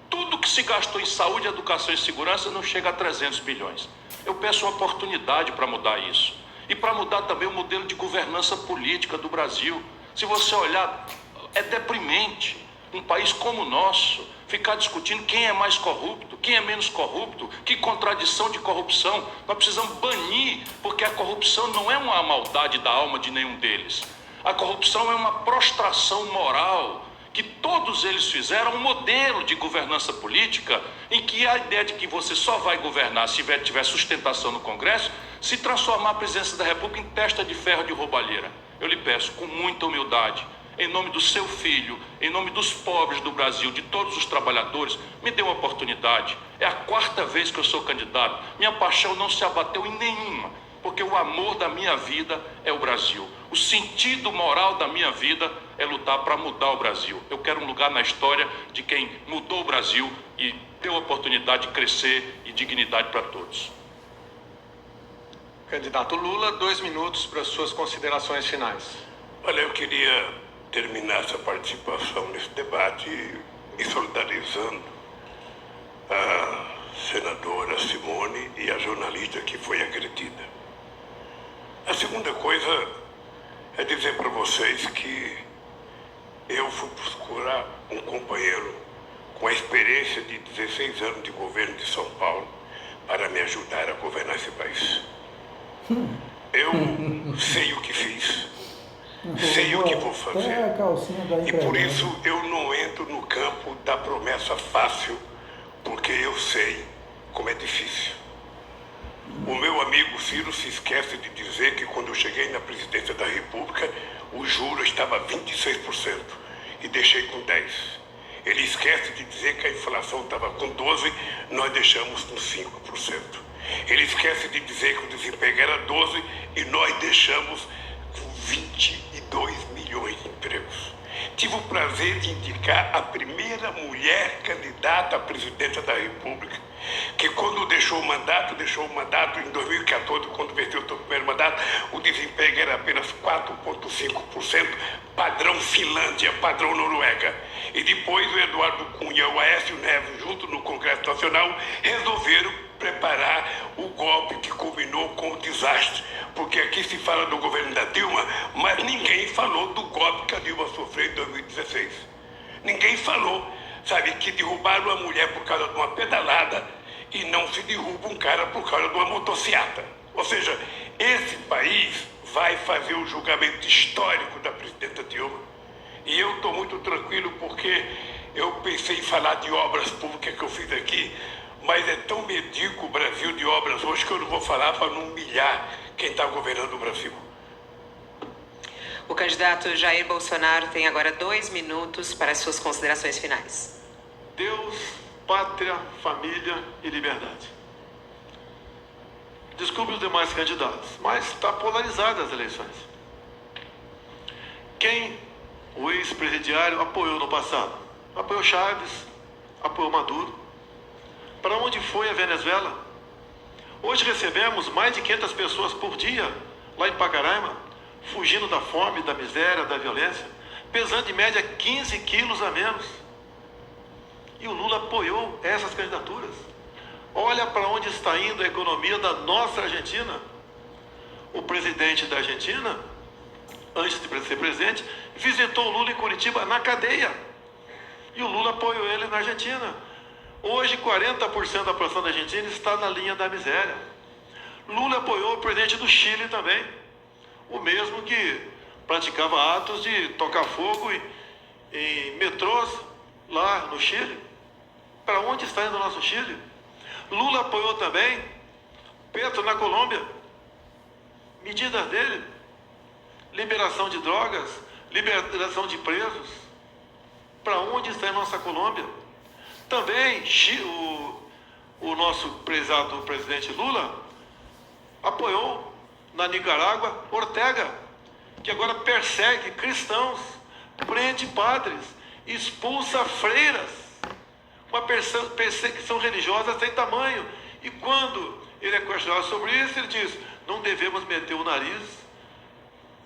tudo que se gastou em saúde, educação e segurança não chega a 300 bilhões. Eu peço uma oportunidade para mudar isso. E para mudar também o modelo de governança política do Brasil. Se você olhar, é deprimente um país como o nosso ficar discutindo quem é mais corrupto, quem é menos corrupto, que contradição de corrupção. Nós precisamos banir, porque a corrupção não é uma maldade da alma de nenhum deles. A corrupção é uma prostração moral que todos eles fizeram, um modelo de governança política em que a ideia de que você só vai governar se tiver sustentação no Congresso, se transformar a presidência da República em testa de ferro de roubalheira. Eu lhe peço, com muita humildade, em nome do seu filho, em nome dos pobres do Brasil, de todos os trabalhadores, me dê uma oportunidade. É a 4ª vez que eu sou candidato. Minha paixão não se abateu em nenhuma, porque o amor da minha vida é o Brasil. O sentido moral da minha vida é lutar para mudar o Brasil. Eu quero um lugar na história de quem mudou o Brasil e deu a oportunidade de crescer e dignidade para todos. Candidato Lula, 2 minutos para suas considerações finais. Olha, eu queria terminar essa participação nesse debate me solidarizando a senadora Simone e a jornalista que foi agredida. A segunda coisa é dizer para vocês que eu fui procurar um companheiro com a experiência de 16 anos de governo de São Paulo para me ajudar a governar esse país. Eu sei o que fiz, sei o que vou fazer, e por isso eu não entro no campo da promessa fácil, porque eu sei como é difícil. O meu amigo Ciro se esquece de dizer que quando eu cheguei na presidência da República, o juro estava 26% e deixei com 10%. Ele esquece de dizer que a inflação estava com 12%, nós deixamos com 5%. Ele esquece de dizer que o desemprego era 12% e nós deixamos com 22 milhões de empregos. Tive o prazer de indicar a primeira mulher candidata à presidência da República, que quando deixou o mandato em 2014, quando venceu o seu primeiro mandato, o desemprego era apenas 4,5%, padrão Finlândia, padrão Noruega. E depois o Eduardo Cunha e o Aécio Neves, junto no Congresso Nacional, resolveram preparar o golpe que culminou com o desastre. Porque aqui se fala do governo da Dilma, mas ninguém falou do golpe que a Dilma sofreu em 2016. Ninguém falou, sabe, que derrubaram uma mulher por causa de uma pedalada e não se derruba um cara por causa de uma motociata. Ou seja, esse país vai fazer o julgamento histórico da presidenta Dilma. E eu estou muito tranquilo porque eu pensei em falar de obras públicas que eu fiz aqui, mas é tão medíocre o Brasil de obras hoje que eu não vou falar para não humilhar quem está governando o Brasil. O candidato Jair Bolsonaro tem agora 2 minutos para as suas considerações finais. Deus, pátria, família e liberdade. Desculpe os demais candidatos, mas está polarizada as eleições. Quem o ex-presidiário apoiou no passado? Apoiou Chaves, apoiou Maduro. Para onde foi a Venezuela? Hoje recebemos mais de 500 pessoas por dia lá em Pacaraima, fugindo da fome, da miséria, da violência, pesando em média 15 quilos a menos. E o Lula apoiou essas candidaturas. Olha para onde está indo a economia da nossa Argentina. O presidente da Argentina, antes de ser presidente, visitou o Lula em Curitiba na cadeia. E o Lula apoiou ele na Argentina. Hoje, 40% da população da Argentina está na linha da miséria. Lula apoiou o presidente do Chile também, o mesmo que praticava atos de tocar fogo em metrôs lá no Chile. Para onde está indo o nosso Chile? Lula apoiou também Petro na Colômbia. Medidas dele: liberação de drogas, liberação de presos. para onde está a nossa Colômbia. Também o nosso prezado presidente Lula apoiou na Nicarágua Ortega, que agora persegue cristãos, prende padres, expulsa freiras. Uma perseguição religiosa sem tamanho. E quando ele é questionado sobre isso, ele diz: não devemos meter o nariz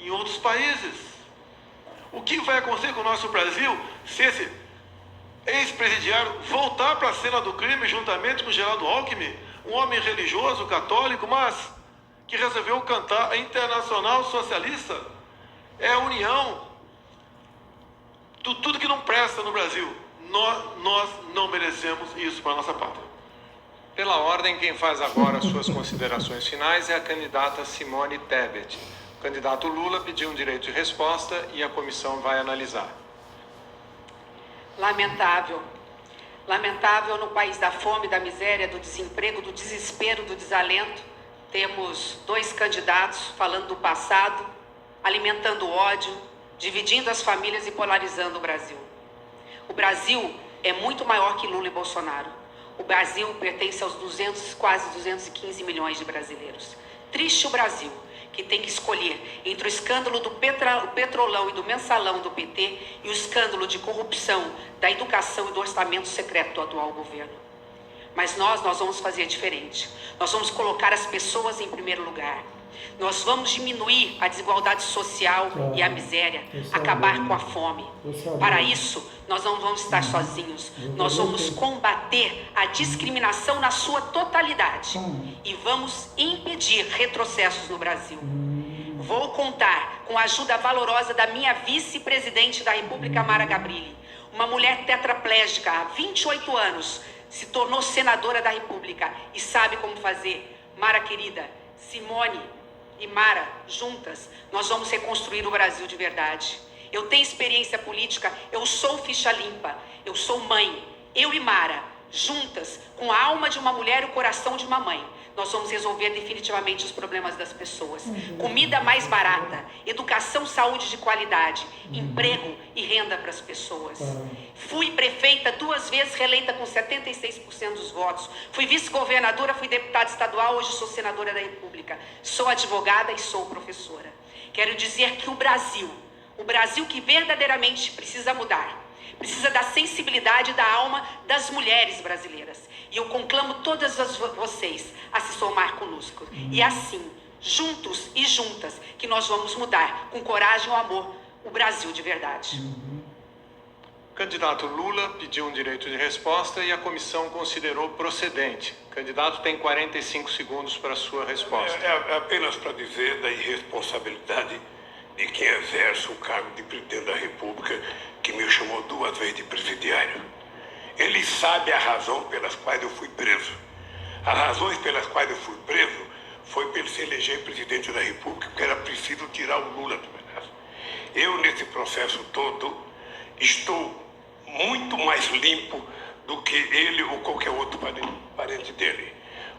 em outros países. O que vai acontecer com o nosso Brasil se esse ex-presidiário voltar para a cena do crime juntamente com Geraldo Alckmin, um homem religioso, católico, mas que resolveu cantar a Internacional Socialista? É a união de tudo que não presta no Brasil. Nós não merecemos isso para a nossa pátria. Pela ordem, quem faz agora as suas considerações finais é a candidata Simone Tebet. O candidato Lula pediu um direito de resposta e a comissão vai analisar. Lamentável. Lamentável no país da fome, da miséria, do desemprego, do desespero, do desalento. Temos 2 candidatos falando do passado, alimentando ódio, dividindo as famílias e polarizando o Brasil. O Brasil é muito maior que Lula e Bolsonaro. O Brasil pertence aos quase 215 milhões de brasileiros. Triste o Brasil, que tem que escolher entre o escândalo do Petrolão e do Mensalão do PT e o escândalo de corrupção da educação e do orçamento secreto do atual governo. Mas nós vamos fazer diferente. Nós vamos colocar as pessoas em primeiro lugar. Nós vamos diminuir a desigualdade social e a miséria, acabar com a fome. Para isso, nós não vamos estar sozinhos. Nós vamos combater a discriminação na sua totalidade e vamos impedir retrocessos no Brasil. Vou contar com a ajuda valorosa da minha vice-presidente da República, Mara Gabrilli, uma mulher tetraplégica há 28 anos, se tornou senadora da República e sabe como fazer. Mara querida, Simone e Mara, juntas, nós vamos reconstruir o Brasil de verdade. Eu tenho experiência política, eu sou ficha limpa, eu sou mãe. Eu e Mara, juntas, com a alma de uma mulher e o coração de uma mãe, nós vamos resolver definitivamente os problemas das pessoas. Comida mais barata, educação, saúde de qualidade, emprego e renda para as pessoas. Fui prefeita 2 vezes, reeleita com 76% dos votos. Fui vice-governadora, fui deputada estadual, hoje sou senadora da República. Sou advogada e sou professora. Quero dizer que o Brasil que verdadeiramente precisa mudar, precisa da sensibilidade da alma das mulheres brasileiras. E eu conclamo todas vocês a se somar conosco. E assim, juntos e juntas, que nós vamos mudar, com coragem e amor, o Brasil de verdade. O candidato Lula pediu um direito de resposta e a comissão considerou procedente. O candidato tem 45 segundos para a sua resposta. É apenas para dizer da irresponsabilidade de quem exerce o cargo de presidente da República, que me chamou 2 vezes de presidiário. Ele sabe a razão pelas quais eu fui preso. As razões pelas quais eu fui preso foi para ele se eleger presidente da República, porque era preciso tirar o Lula do pedaço. Eu, nesse processo todo, estou muito mais limpo do que ele ou qualquer outro parente dele.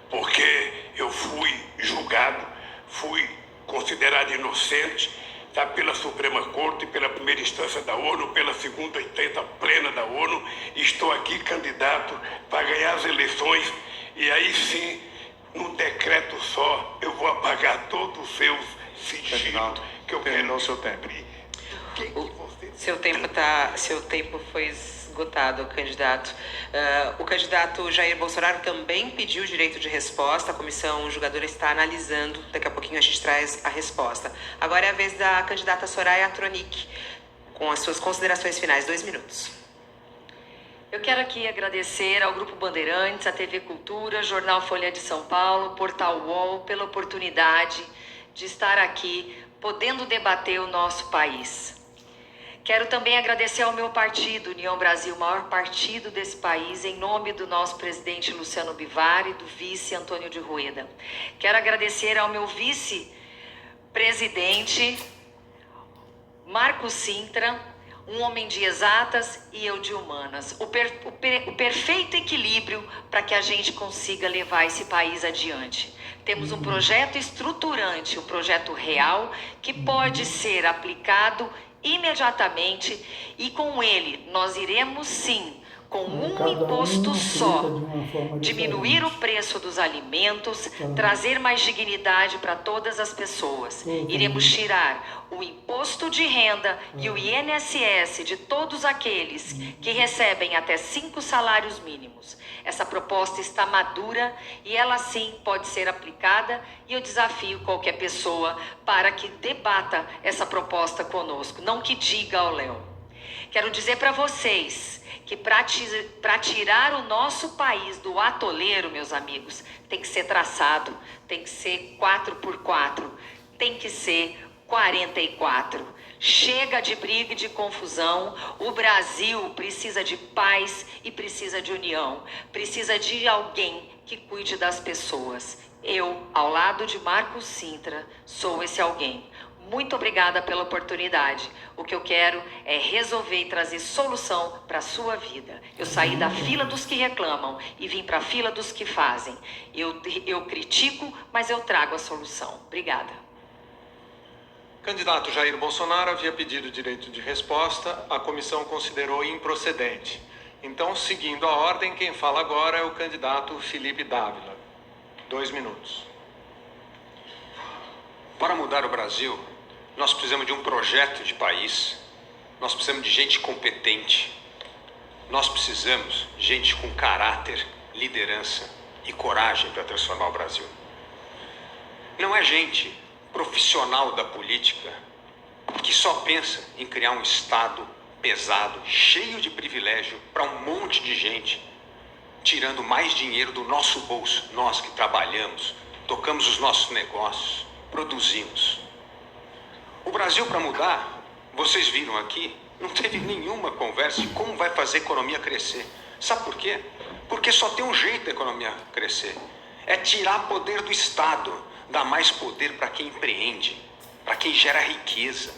Porque eu fui julgado, fui considerado inocente, tá, pela Suprema Corte, pela primeira instância da ONU, pela segunda instância plena da ONU. Estou aqui candidato para ganhar as eleições e aí sim, num decreto só, eu vou apagar todos os seus sigilos que eu quero. Seu tempo. Seu tempo foi esgotado, candidato. O candidato Jair Bolsonaro também pediu direito de resposta. A comissão julgadora está analisando. Daqui a pouquinho a gente traz a resposta. Agora é a vez da candidata Soraya Tronic, com as suas considerações finais. 2 minutos. Eu quero aqui agradecer ao Grupo Bandeirantes, à TV Cultura, Jornal Folha de São Paulo, Portal UOL, pela oportunidade de estar aqui, podendo debater o nosso país. Quero também agradecer ao meu partido, União Brasil, o maior partido desse país, em nome do nosso presidente Luciano Bivar e do vice Antônio de Rueda. Quero agradecer ao meu vice-presidente, Marco Sintra, um homem de exatas e eu de humanas. O perfeito equilíbrio para que a gente consiga levar esse país adiante. Temos um projeto estruturante, um projeto real que pode ser aplicado imediatamente e com ele nós iremos sim, com um imposto só, diminuir o preço dos alimentos, trazer mais dignidade para todas as pessoas. Iremos tirar o imposto de renda e o INSS de todos aqueles que recebem até 5 salários mínimos. Essa proposta está madura e ela sim pode ser aplicada e eu desafio qualquer pessoa para que debata essa proposta conosco, não que diga ao Léo. Quero dizer para vocês que para tirar o nosso país do atoleiro, meus amigos, tem que ser traçado, tem que ser 4x4, tem que ser 44. Chega de briga e de confusão. O Brasil precisa de paz e precisa de união. Precisa de alguém que cuide das pessoas. Eu, ao lado de Marcos Cintra, sou esse alguém. Muito obrigada pela oportunidade. O que eu quero é resolver e trazer solução para a sua vida. Eu saí da fila dos que reclamam e vim para a fila dos que fazem. Eu critico, mas eu trago a solução. Obrigada. Candidato Jair Bolsonaro havia pedido direito de resposta, a comissão considerou improcedente. Então, seguindo a ordem, quem fala agora é o candidato Felipe Dávila. 2 minutos. Para mudar o Brasil, nós precisamos de um projeto de país, nós precisamos de gente competente, nós precisamos de gente com caráter, liderança e coragem para transformar o Brasil. Não é gente profissional da política que só pensa em criar um Estado pesado, cheio de privilégio para um monte de gente, tirando mais dinheiro do nosso bolso, nós que trabalhamos, tocamos os nossos negócios, produzimos. O Brasil, para mudar, vocês viram aqui, não teve nenhuma conversa de como vai fazer a economia crescer. Sabe por quê? Porque só tem um jeito da economia crescer. É tirar poder do Estado, dar mais poder para quem empreende, para quem gera riqueza.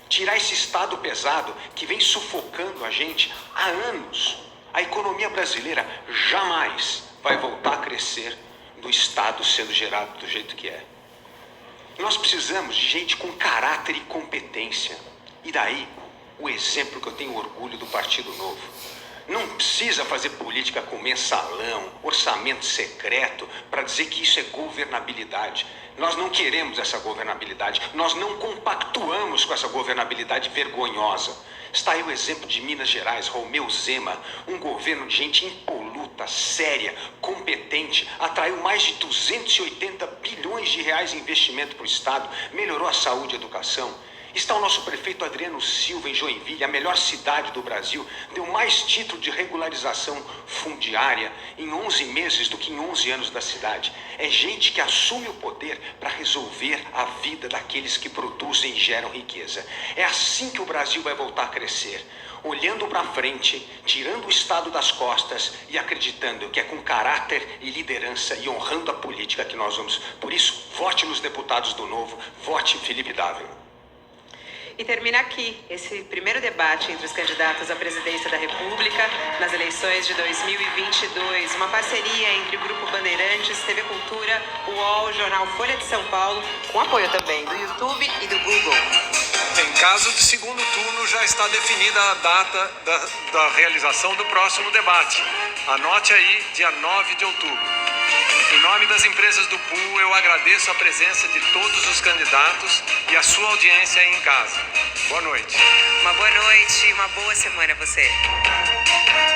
Tirar esse Estado pesado que vem sufocando a gente há anos. A economia brasileira jamais vai voltar a crescer do Estado sendo gerado do jeito que é. Nós precisamos de gente com caráter e competência. E daí, o exemplo que eu tenho orgulho do Partido Novo. Não precisa fazer política com mensalão, orçamento secreto, para dizer que isso é governabilidade. Nós não queremos essa governabilidade. Nós não compactuamos com essa governabilidade vergonhosa. Está aí o exemplo de Minas Gerais, Romeu Zema, um governo de gente impoluta, séria, competente, atraiu mais de 280 bilhões de reais em investimento para o Estado, melhorou a saúde e a educação. Está o nosso prefeito Adriano Silva em Joinville, a melhor cidade do Brasil, deu mais título de regularização fundiária em 11 meses do que em 11 anos da cidade. É gente que assume o poder para resolver a vida daqueles que produzem e geram riqueza. É assim que o Brasil vai voltar a crescer, olhando para frente, tirando o Estado das costas e acreditando que é com caráter e liderança e honrando a política que nós vamos. Por isso, vote nos deputados do Novo, vote em Felipe Dávila. E termina aqui esse primeiro debate entre os candidatos à presidência da República nas eleições de 2022. Uma parceria entre o Grupo Bandeirantes, TV Cultura, o UOL, Jornal Folha de São Paulo, com apoio também do YouTube e do Google. Em caso de segundo turno, já está definida a data da realização do próximo debate. Anote aí, dia 9 de outubro. Em nome das empresas do Pool, eu agradeço a presença de todos os candidatos e a sua audiência aí em casa. Boa noite. Uma boa noite e uma boa semana a você.